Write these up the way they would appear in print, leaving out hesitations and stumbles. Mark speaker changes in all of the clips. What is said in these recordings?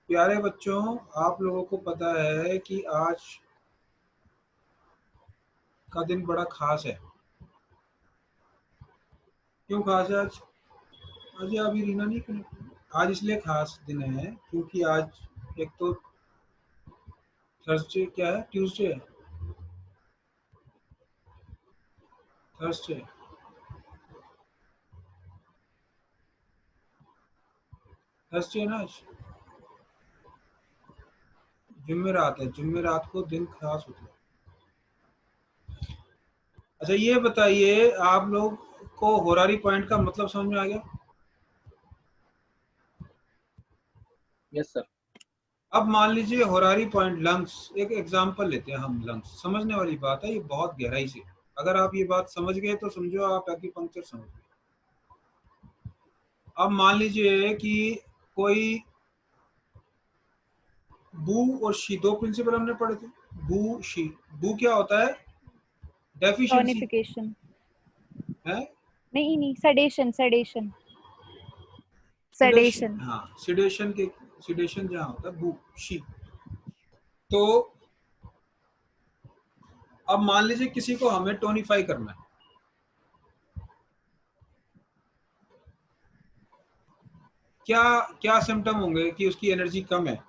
Speaker 1: प्यारे बच्चों, आप लोगों को पता है कि आज का दिन बड़ा खास है। क्यों खास है आज? अजय अभी रीना नहीं कनेक्ट। आज इसलिए खास दिन है क्योंकि आज एक तो थर्सडे, क्या है, ट्यूसडे है, थर्सडे, थर्सडे है ना आज। जुम्मेरात है, जुम्मेरात को दिन खास होता है। अच्छा ये बताइए, आप लोग को होरारी पॉइंट का मतलब समझ में आ गया?
Speaker 2: Yes sir.
Speaker 1: अब मान लीजिए होरारी पॉइंट, लंग्स, एक एग्जांपल लेते हैं हम। लंग्स समझने वाली बात है, ये बहुत गहराई से। अगर आप ये बात समझ गए तो समझो आप एक्यूपंक्चर समझ गए। अब मान लीजिए कि कोई बू और शी, दो प्रिंसिपल हमने पढ़े थे, बू शी। बू क्या होता है? डेफिशिएंसी
Speaker 3: टोनिफिकेशन
Speaker 1: है।
Speaker 3: नहीं नहीं, सेडेशन सेडेशन
Speaker 1: सिडेशन,
Speaker 3: सेडेशन।
Speaker 1: हाँ, सिडेशन के, सिडेशन जहाँ होता है, बू शी। तो अब मान लीजिए किसी को हमें टोनिफाई करना है। क्या क्या सिम्टम होंगे कि उसकी एनर्जी कम है?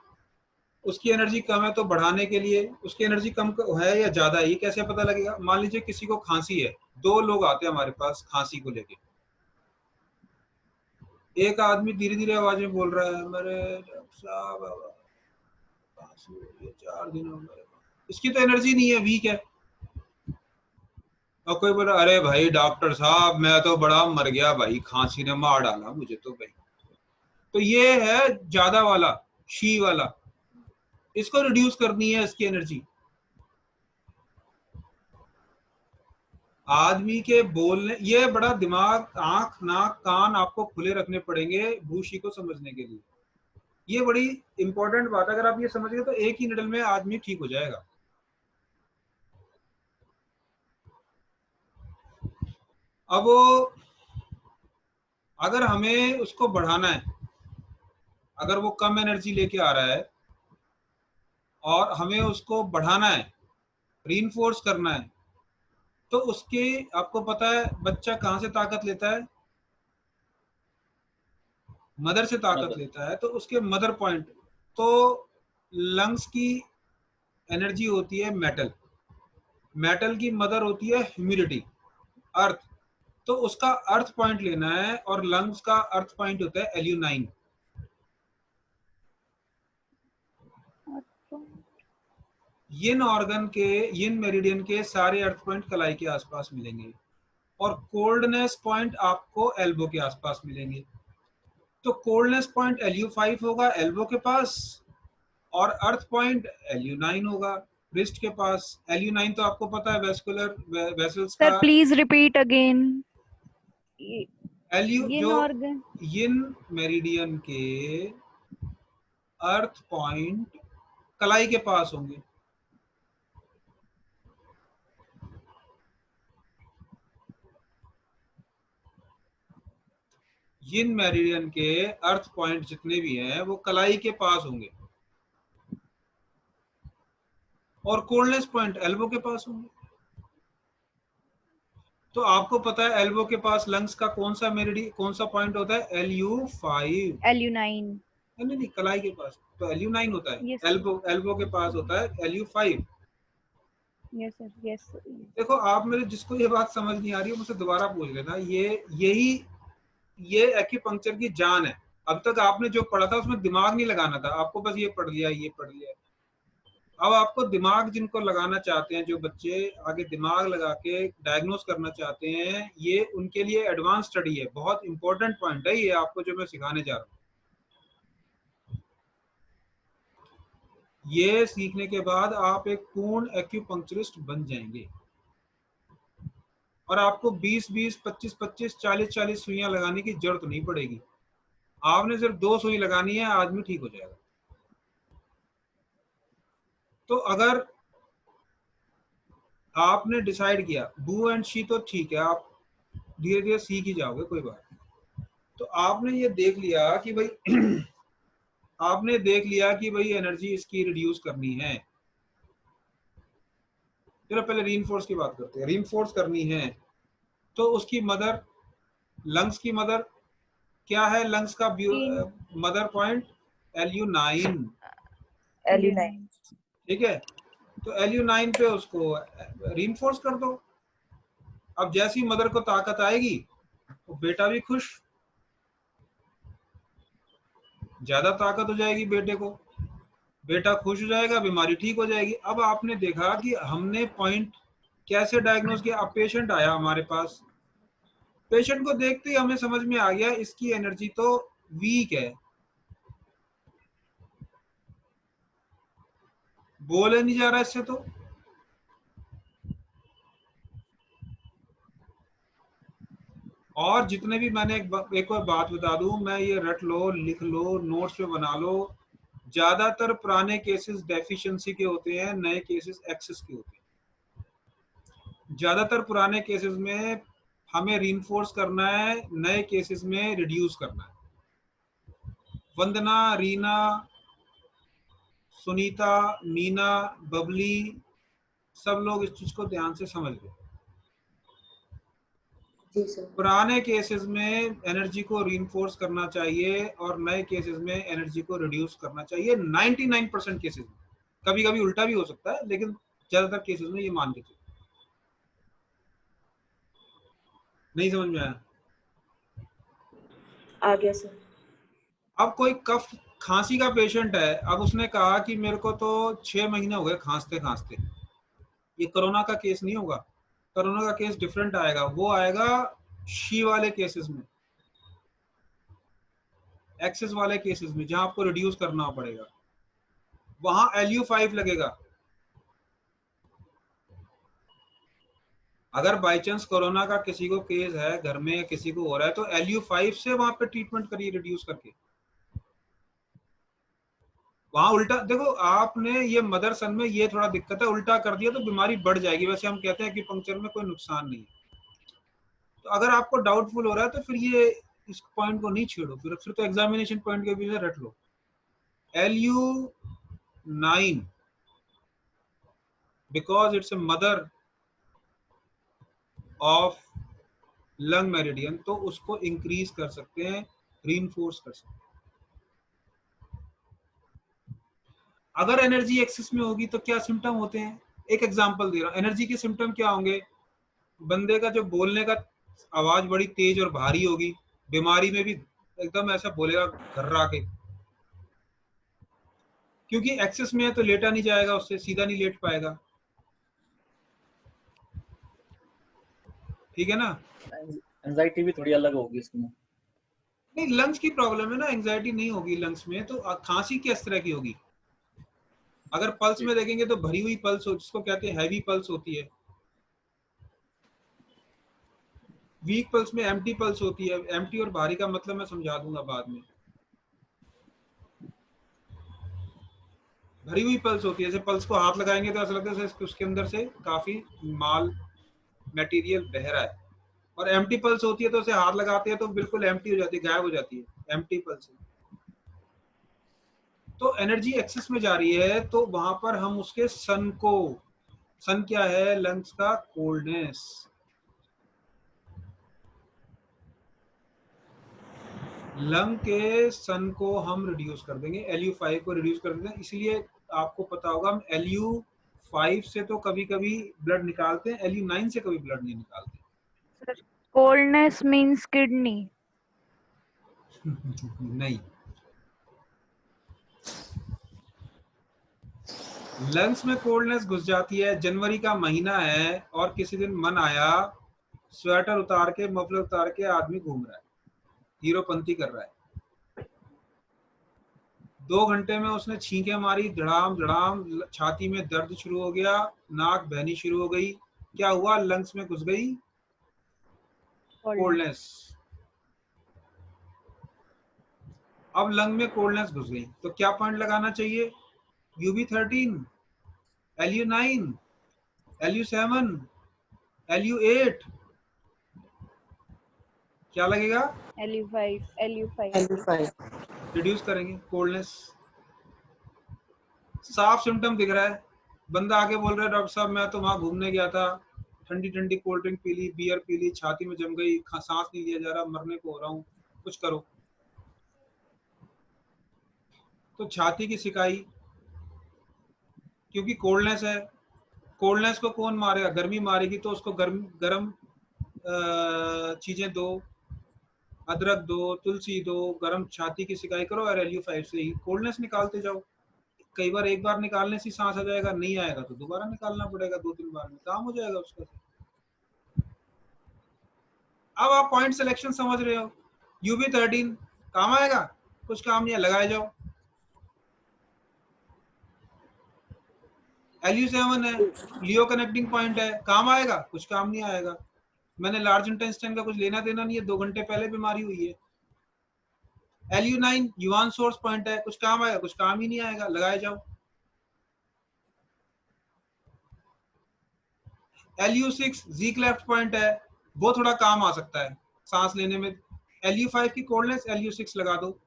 Speaker 1: उसकी एनर्जी कम है तो बढ़ाने के लिए, उसकी एनर्जी कम है या ज्यादा है, ये कैसे पता लगेगा? मान लीजिए किसी को खांसी है, दो लोग आते हैं हमारे पास खांसी को लेके। एक आदमी धीरे धीरे आवाज में बोल रहा है, मेरे डॉक्टर साहब खांसी हो रही है, 4 दिन हो गए। इसकी तो एनर्जी नहीं है, वीक है। और कोई बोला, अरे भाई डॉक्टर साहब मैं तो बड़ा मर गया भाई, खांसी ने मार डाला मुझे तो भाई। तो ये है ज्यादा वाला, शी वाला। इसको रिड्यूस करनी है इसकी एनर्जी। आदमी के बोलने, ये बड़ा दिमाग, आंख नाक कान आपको खुले रखने पड़ेंगे भूशी को समझने के लिए। ये बड़ी इंपॉर्टेंट बात है। अगर आप ये समझ गए तो एक ही निडल में आदमी ठीक हो जाएगा। अब वो, अगर हमें उसको बढ़ाना है, अगर वो कम एनर्जी लेके आ रहा है और हमें उसको बढ़ाना है, रीइंफोर्स करना है, तो उसके, आपको पता है बच्चा कहाँ से ताकत लेता है? मदर से ताकत
Speaker 2: मदर।
Speaker 1: लेता है। तो उसके मदर पॉइंट, तो लंग्स की एनर्जी होती है मेटल, मेटल की मदर होती है ह्यूमिडिटी, अर्थ। तो उसका अर्थ पॉइंट लेना है और लंग्स का अर्थ पॉइंट होता है एल्यूनाइन। यिन ऑर्गन के, यिन मेरिडियन के सारे अर्थ पॉइंट कलाई के आसपास मिलेंगे और कोल्डनेस पॉइंट आपको एल्बो के आसपास मिलेंगे। तो कोल्डनेस पॉइंट LU5 होगा एल्बो के पास, और अर्थ पॉइंट LU9 होगा रिस्ट के पास। LU9 तो आपको पता है वेस्कुलर वेसल्स
Speaker 3: सर
Speaker 1: का।
Speaker 3: Please repeat again.
Speaker 1: LU
Speaker 3: ये
Speaker 1: जो
Speaker 3: ऑर्गन
Speaker 1: यिन मेरिडियन के अर्थ पॉइंट कलाई के पास होंगे। यिन मेरिडियन के अर्थ पॉइंट जितने भी हैं वो कलाई के पास होंगे और कोल्डनेस पॉइंट एल्बो के पास होंगे। तो आपको पता है एल्बो के पास लंग्स का कौन सा कौन सा पॉइंट होता है? LU5।
Speaker 3: LU9।
Speaker 1: नहीं नहीं, कलाई के पास तो LU9 होता है।
Speaker 3: यस
Speaker 1: एल्बो के पास होता है LU5।
Speaker 3: Yes sir yes.
Speaker 1: देखो आप मेरे, जिसको ये बात समझ नहीं आ रही है मुझसे दोबारा पूछ लेना। ये एक्यूपंक्चर की जान है। अब तक आपने जो पढ़ा था उसमें दिमाग नहीं लगाना था आपको, बस ये पढ़ लिया, ये पढ़ लिया। अब आपको दिमाग जिनको लगाना चाहते हैं, जो बच्चे आगे दिमाग लगा के डायग्नोस करना चाहते हैं, ये उनके लिए एडवांस स्टडी है। बहुत इंपॉर्टेंट पॉइंट है ये आपको जो मैं सिखाने जा रहा हूँ। ये सीखने के बाद आप एक पूर्ण एक्यूपंक्चरिस्ट बन जाएंगे और आपको 20-20, 25-25, 40-40 सुइयां लगाने की जरूरत नहीं पड़ेगी। आपने सिर्फ 2 सुई लगानी है, आदमी ठीक हो जाएगा। तो अगर आपने डिसाइड किया बू एंड शी, तो ठीक है, आप धीरे धीरे सीख ही जाओगे, कोई बात नहीं। तो आपने ये देख लिया कि भाई आपने देख लिया कि भाई एनर्जी इसकी रिड्यूस करनी है, चलो पहले रीइंफोर्स की बात करते हैं। रीइंफोर्स करनी है तो उसकी मदर, लंग्स की मदर क्या है? लंग्स का मदर पॉइंट LU9,
Speaker 4: LU9।
Speaker 1: ठीक है। तो LU9 पे उसको रीइंफोर्स कर दो। अब जैसी मदर को ताकत आएगी तो बेटा भी खुश, ज्यादा ताकत हो जाएगी बेटे को, बेटा खुश हो जाएगा, बीमारी ठीक हो जाएगी। अब आपने देखा कि हमने पॉइंट कैसे डायग्नोज किया। अब पेशेंट आया हमारे पास, पेशेंट को देखते ही हमें समझ में आ गया इसकी एनर्जी तो वीक है, बोले नहीं जा रहा इससे। तो और जितने भी, मैंने एक और बात बता दूं, मैं ये रट लो, लिख लो, नोट्स पे बना लो, ज्यादातर पुराने केसेस डेफिशिएंसी के होते हैं, नए केसेस एक्सेस के होते हैं। ज्यादातर पुराने केसेस में हमें रीइंफोर्स करना है, नए केसेस में रिड्यूस करना है। वंदना, रीना, सुनीता, मीना, बबली, सब लोग इस चीज को ध्यान से समझ लो।
Speaker 4: जी सर।
Speaker 1: पुराने केसेस में एनर्जी को रीइंफोर्स करना चाहिए और नए केसेस में एनर्जी को रिड्यूस करना चाहिए। 99% केसेस में, कभी कभी उल्टा भी हो सकता है, लेकिन ज्यादातर केसेस में ये मान के चलो। नहीं समझ में आया?
Speaker 4: आ गया सर।
Speaker 1: अब कोई कफ खांसी का पेशेंट है, अब उसने कहा कि मेरे को तो 6 महीने हो गए खांसते खांसते। ये कोरोना का केस नहीं होगा, कोरोना का केस डिफरेंट आएगा, वो आएगा शी वाले केसेस में, एक्सेस वाले केसेस में, जहां आपको रिड्यूस करना पड़ेगा, वहां LU5 लगेगा। अगर बाई चांस कोरोना का किसी को केस है घर में, किसी को हो रहा है, तो LU5 से वहां पे ट्रीटमेंट करिए रिड्यूस करके। वहां उल्टा देखो, आपने ये मदर सन में ये थोड़ा दिक्कत है, उल्टा कर दिया तो बीमारी बढ़ जाएगी। वैसे हम कहते हैं कि पंक्चर में कोई नुकसान नहीं है। तो अगर आपको डाउटफुल हो रहा है तो फिर ये इस पॉइंट को नहीं छेड़ो, फिर तो एग्जामिनेशन पॉइंट के भी रट लो। LU9 because it's a mother of lung meridian, तो उसको इंक्रीज कर सकते हैं, रीइंफोर्स कर सकते हैं। अगर एनर्जी एक्सेस में होगी तो क्या सिम्टम होते हैं? एक एग्जांपल दे रहा हूं। एनर्जी के सिम्टम क्या होंगे? बंदे का जो बोलने का आवाज बड़ी तेज और भारी होगी, बीमारी में भी एकदम ऐसा बोलेगा घर्रा के, क्योंकि एक्सेस में है तो लेटा नहीं जाएगा, उससे सीधा नहीं लेट पाएगा, ठीक है ना।
Speaker 2: एंजाइटी भी थोड़ी अलग होगी इसमें।
Speaker 1: नहीं, लंग्स की प्रॉब्लम है ना, एंजाइटी नहीं होगी लंग्स में। तो खांसी किस तरह की होगी? अगर पल्स में देखेंगे तो भरी हुई पल्स हो, जिसको कहते हैं हैवी पल्स होती है। वीक पल्स में एम्प्टी पल्स होती है। एम्प्टी और भारी का मतलब मैं समझा दूंगा बाद में। भरी हुई पल्स होती है, जैसे पल्स को हाथ लगाएंगे तो ऐसा लगता है जैसे उसके अंदर से काफी माल मटेरियल बह रहा है। और एम्प्टी पल्स होती है तो उसे हाथ लगाते हैं तो बिल्कुल एम्प्टी हो जाती है, गायब हो जाती है, एम्प्टी पल्स। तो एनर्जी एक्सेस में जा रही है तो वहां पर हम उसके सन को, सन क्या है? लंग्स का कोल्डनेस। लंग के सन को हम रिड्यूस कर देंगे, LU5 को रिड्यूस कर देंगे। इसलिए आपको पता होगा हम LU5 से तो कभी कभी ब्लड निकालते हैं, LU9 से कभी ब्लड नहीं निकालते।
Speaker 3: Coldness means kidney.
Speaker 1: नहीं, लंग्स में कोल्डनेस घुस जाती है। जनवरी का महीना है और किसी दिन मन आया, स्वेटर उतार के, मफलर उतार के आदमी घूम रहा है, हीरोपंती कर रहा है। 2 घंटे में उसने छींके मारी, धड़ाम धड़ाम, छाती में दर्द शुरू हो गया, नाक बहनी शुरू हो गई। क्या हुआ? लंग्स में घुस गई कोल्डनेस। अब लंग में कोल्डनेस घुस गई तो क्या पॉइंट लगाना चाहिए? UB13, LU9, LU7, LU8, क्या लगेगा?
Speaker 3: LU5 LU5
Speaker 4: LU5।
Speaker 1: रिड्यूस करेंगे कोल्डनेस। साफ सिम्टम दिख रहा है, बंदा आके बोल रहा है डॉक्टर साहब मैं तो वहां घूमने गया था, ठंडी ठंडी कोल्ड ड्रिंक पी ली, बियर पी ली, छाती में जम गई, सांस नहीं लिया जा रहा, मरने को हो रहा हूँ, कुछ करो। तो छाती की सिकाई, क्योंकि कोल्डनेस है, कोल्डनेस को कौन मारेगा, गर्मी मारेगी, तो उसको गर्म गर्म चीजें दो, अदरक दो, तुलसी दो, गर्म छाती की सिकाई करो और LU5 से ही कोल्डनेस निकालते जाओ। कई बार एक बार निकालने से सांस आ जाएगा, नहीं आएगा तो दोबारा निकालना पड़ेगा, 2-3 बार में काम हो जाएगा उसका। अब आप पॉइंट सिलेक्शन समझ रहे हो। UB13 काम आएगा, कुछ काम नहीं है, लगाए जाओ। LU7 है, लियो कनेक्टिंग पॉइंट है, काम आएगा, कुछ काम नहीं आएगा। मैंने लार्ज इंटेस्टाइन का कुछ लेना देना नहीं है, 2 घंटे पहले बीमारी हुई है। LU9 युवान सोर्स पॉइंट है, कुछ काम आएगा, कुछ काम ही नहीं आएगा, लगाए जाओ। LU6 जी क्लेफ्ट पॉइंट है, वो थोड़ा काम आ सकता है सांस लेने में। LU5 की कोल्डनेस, LU6 लगा दो,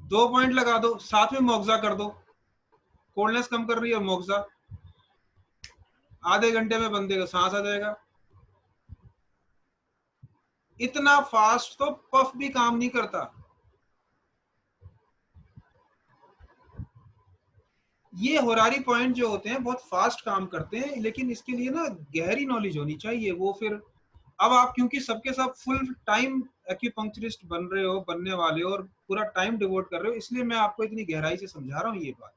Speaker 1: 2 पॉइंट लगा दो, साथ में मोक्सा कर दो, कोल्डनेस कम कर रही है मोक्सा, आधे घंटे में बंदे को सांस आ जाएगा। इतना फास्ट तो पफ भी काम नहीं करता। ये होरारी पॉइंट जो होते हैं बहुत फास्ट काम करते हैं, लेकिन इसके लिए ना गहरी नॉलेज होनी चाहिए। वो फिर अब आप क्योंकि सबके सब फुल टाइम एक्यूपंक्चरिस्ट बन रहे हो, बनने वाले हो, और पूरा टाइम डिवोट कर रहे हो, इसलिए मैं आपको इतनी गहराई से समझा रहा हूँ ये बात।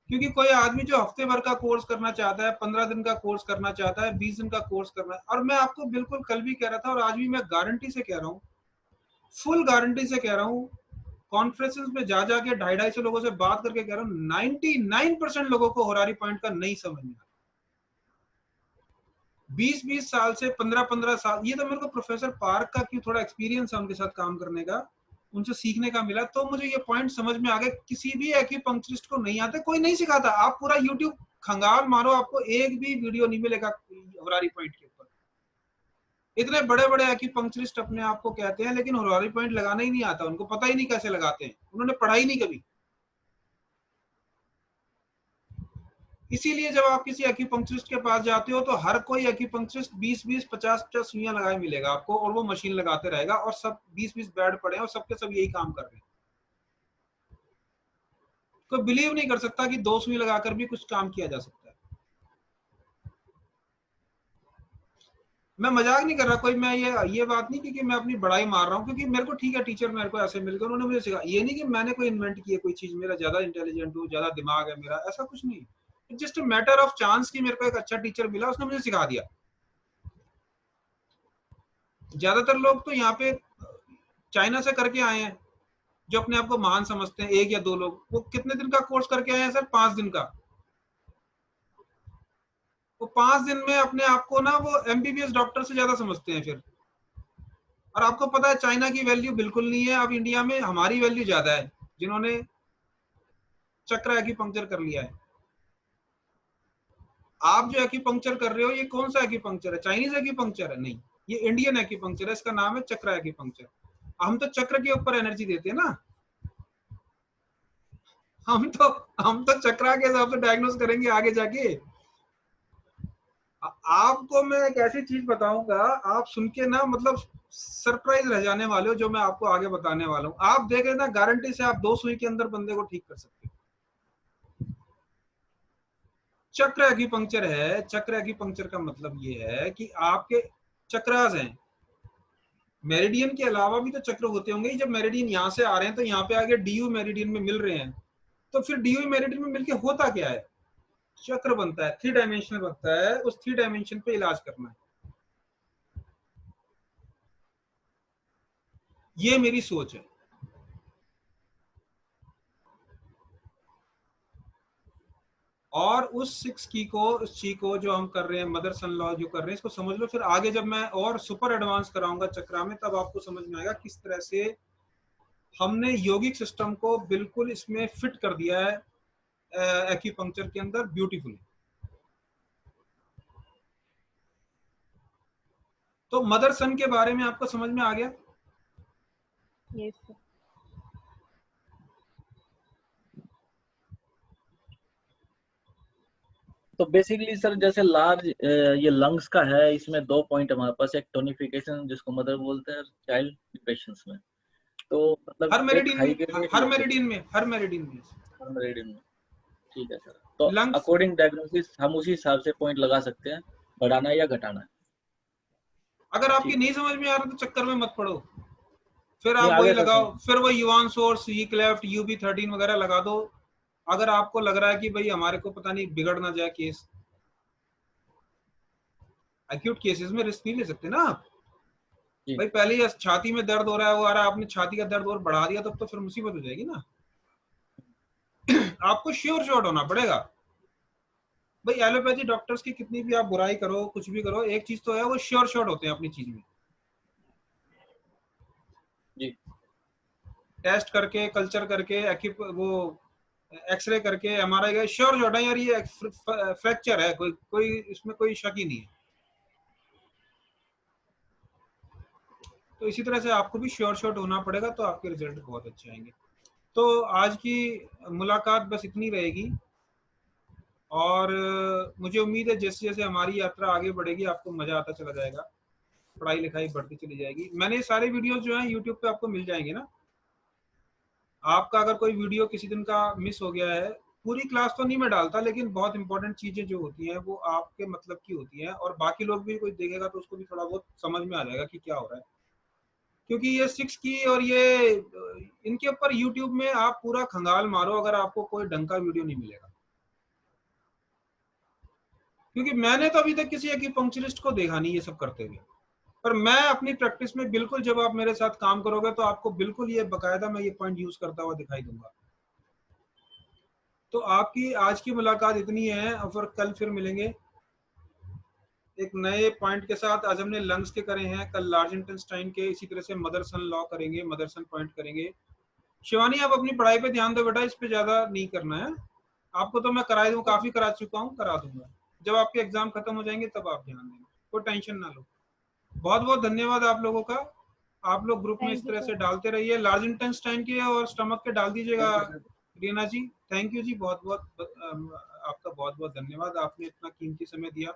Speaker 1: क्योंकि कोई आदमी जो हफ्ते भर का कोर्स करना चाहता है, 15 दिन का कोर्स करना चाहता है, 20 दिन का कोर्स करना है, और मैं आपको बिल्कुल कल भी कह रहा था और आज भी मैं गारंटी से कह रहा हूँ, फुल गारंटी से कह रहा हूँ, कॉन्फ्रेंसेस में जा जाके 250-250 लोगों से बात करके कह रहा हूँ, 99% लोगों को होरारी पॉइंट का नहीं समझ में आता। 20-20 साल से 15-15 साल, ये तो मेरे को प्रोफेसर पार्क का क्यों थोड़ा एक्सपीरियंस है उनके साथ काम करने का, उनसे सीखने का मिला, तो मुझे ये पॉइंट समझ में आ गया। किसी भी एक्यूपंक्चरिस्ट को नहीं आते, कोई नहीं सिखाता। आप पूरा यूट्यूब खंगाल मारो, आपको एक भी वीडियो नहीं मिलेगा होरारी पॉइंट के ऊपर। इतने बड़े बड़े एक्यूपंक्चरिस्ट अपने आप को कहते हैं, लेकिन होरारी पॉइंट लगाना ही नहीं आता, उनको पता ही नहीं कैसे लगाते हैं, उन्होंने पढ़ाई नहीं कभी। इसीलिए जब आप किसी एक्यूपंक्चरिस्ट के पास जाते हो तो हर कोई एक्यूपंक्चरिस्ट 20-20, 50-50 सुइयां लगाए मिलेगा आपको, और वो मशीन लगाते रहेगा, और सब 20-20 बेड पड़े हैं और सबके सब यही काम कर रहे हैं। कोई बिलीव नहीं कर सकता कि 2 सुई लगाकर भी कुछ काम किया जा सकता है। मैं मजाक नहीं कर रहा कोई, मैं ये बात नहीं कि मैं अपनी बड़ाई मार रहा हूँ, क्योंकि मेरे को ठीक है, टीचर मेरे को ऐसे मिल गए, उन्होंने मुझे सिखाया। ये नहीं कि मैंने कोई इन्वेंट की है कोई चीज, मेरा ज्यादा इंटेलिजेंट हूँ, ज्यादा दिमाग है मेरा, ऐसा कुछ नहीं। It's just a matter of chance कि मेरे को एक अच्छा टीचर मिला, उसने मुझे सिखा दिया। ज्यादातर लोग तो यहाँ पे चाइना से करके आए हैं, जो अपने आप को महान समझते हैं, 1 या 2 लोग, वो कितने दिन का कोर्स करके आए हैं सर? 5 दिन का। वो 5 दिन में अपने आप को ना वो MBBS डॉक्टर से ज्यादा समझते हैं फिर। और आपको पता है चाइना की वैल्यू बिल्कुल नहीं है, अब इंडिया में हमारी वैल्यू ज्यादा है, जिन्होंने चक्र एक्यूपंक्चर कर लिया है। आप जो एक्यूपंक्चर कर रहे हो, ये कौन सा एक्यूपंक्चर है? चाइनीज एक्यूपंक्चर है? नहीं, ये इंडियन एक्यूपंक्चर है, इसका नाम है चक्र एक्यूपंक्चर। हम तो चक्र के ऊपर एनर्जी देते हैं ना, हम तो चक्रा के हिसाब से डायग्नोस करेंगे आगे जाके। आपको मैं एक ऐसी चीज बताऊंगा, आप सुन के ना मतलब सरप्राइज रह जाने वाले हो, जो मैं आपको आगे बताने वाला हूँ। आप देख लेना, गारंटी से आप 2 सुई के अंदर बंदे को ठीक कर सकते हो। चक्र एक्यूपंक्चर है। चक्र एक्यूपंक्चर का मतलब ये है कि आपके चक्रास हैं, मेरिडियन के अलावा भी तो चक्र होते होंगे। जब मेरिडियन यहाँ से आ रहे हैं तो यहाँ पे आगे DU मेरिडियन में मिल रहे हैं, तो फिर DU मेरिडियन में मिलके होता क्या है? चक्र बनता है, 3 डायमेंशनल बनता है, उस 3 डायमेंशन पे इलाज करना है। ये मेरी सोच है। और उस 6 की को, उस ची को जो हम कर रहे हैं, मदर सन लॉ जो कर रहे हैं, इसको समझ लो। फिर आगे जब मैं और सुपर एडवांस कराऊंगा चक्रा में, तब आपको समझ में आएगा किस तरह से हमने योगिक सिस्टम को बिल्कुल इसमें फिट कर दिया है एक्यूपंक्चर के अंदर, ब्यूटीफुली। तो मदर सन के बारे में आपको समझ में आ गया।
Speaker 3: Yes, sir.
Speaker 2: तो बेसिकली सर जैसे लार्ज ये लंग्स का है, इसमें 2 पॉइंट हमारे पास, एक टोनिफिकेशन जिसको मदर बोलते हैं, चाइल्ड पेशेंट्स में तो मतलब
Speaker 1: हर
Speaker 2: एक
Speaker 1: मेरिडियन
Speaker 2: हाई
Speaker 1: में,
Speaker 2: ग्रेड
Speaker 1: हर
Speaker 2: लो
Speaker 1: मेरिडियन में, हर मेरिडियन में
Speaker 2: हर मेरिडियन में। ठीक है सर, तो
Speaker 1: लंग्स।
Speaker 2: अकॉर्डिंग डायग्नोसिस हम उसी हिसाब से पॉइंट लगा सकते हैं, बढ़ाना या घटाना।
Speaker 1: अगर आपकी
Speaker 2: ठीक,
Speaker 1: नहीं समझ में आ रहा तो चक्कर में मत पड़ो, फिर
Speaker 2: नहीं
Speaker 1: आप
Speaker 2: आ
Speaker 1: वही
Speaker 2: गया सर
Speaker 1: लगाओ,
Speaker 2: समझ।
Speaker 1: फिर वो यूआन सोर्स, ई क्लेफ्ट, UB13 वगैरह लगा दो। अगर आपको लग रहा है कि भाई हमारे को पता नहीं बिगड़ ना जाए केस, एक्यूट केसेस में रिस्क नहीं ले सकते ना आप।
Speaker 2: जी
Speaker 1: भाई पहले ही छाती में दर्द हो रहा है, वो आ रहा है, आपने छाती का दर्द और बढ़ा दिया, तब तो फिर मुसीबत हो जाएगी ना। आपको श्योर शॉट होना पड़ेगा। भाई एलोपैथी डॉक्टर्स की कितनी भी आप बुराई करो, कुछ भी करो, एक चीज तो है, वो श्योर शॉट होते हैं अपनी चीज में।
Speaker 2: जी
Speaker 1: टेस्ट करके, कल्चर करके, वो एक्सरे करके, MRI का श्योर शॉट है यार ये फ्रैक्चर है, कोई कोई इसमें कोई शक ही नहीं है। तो इसी तरह से आपको भी श्योर शॉट होना पड़ेगा, तो आपके रिजल्ट बहुत अच्छे आएंगे। तो आज की मुलाकात बस इतनी रहेगी, और मुझे उम्मीद है जैसे जैसे हमारी यात्रा आगे बढ़ेगी आपको मजा आता चला जाएगा, पढ़ाई लिखाई बढ़ती चली जाएगी। मैंने सारे वीडियोस जो हैं यूट्यूब पे आपको मिल जाएंगे ना। आपका अगर कोई वीडियो किसी दिन का मिस हो गया है, पूरी क्लास तो नहीं मैं डालता, लेकिन बहुत इंपॉर्टेंट चीजें जो होती हैं वो आपके मतलब की होती हैं, और बाकी लोग भी कोई देखेगा तो उसको भी थोड़ा बहुत समझ में आ जाएगा कि क्या हो रहा है। क्योंकि ये 6 की और ये इनके ऊपर यूट्यूब में आप पूरा खंगाल मारो, अगर आपको कोई ढंग का वीडियो नहीं मिलेगा। क्योंकि मैंने तो अभी तक किसी एक्यूपंक्चरिस्ट को देखा नहीं ये सब करते हुए, पर मैं अपनी प्रैक्टिस में बिल्कुल, जब आप मेरे साथ काम करोगे तो आपको बिल्कुल ये बकायदा मैं ये पॉइंट यूज करता हुआ दिखाई दूंगा। तो आपकी आज की मुलाकात इतनी है, और फिर कल फिर मिलेंगे एक नए पॉइंट के साथ। आज हमने लंग्स के करे हैं, कल लार्ज इंटेस्टाइन के, इसी तरह से मदरसन लॉ करेंगे, मदरसन पॉइंट करेंगे। शिवानी आप अपनी पढ़ाई पे ध्यान दो बेटा, इस पे ज्यादा नहीं करना है आपको, तो मैं करा दूँ, काफी करा चुका हूँ, करा दूंगा। जब आपके एग्जाम खत्म हो जाएंगे तब आप ध्यान देंगे, कोई टेंशन ना लो। बहुत बहुत धन्यवाद आप लोगों का। आप लोग ग्रुप में इस
Speaker 3: Thank you,
Speaker 1: तरह से
Speaker 3: sir.
Speaker 1: डालते रहिए, लार्ज इंटेस्टाइन के और स्टमक के डाल दीजिएगा।
Speaker 2: Thank you sir.
Speaker 1: Reena ji thank you ji, बहुत बहुत आपका बहुत बहुत धन्यवाद, आपने इतना कीमती समय दिया।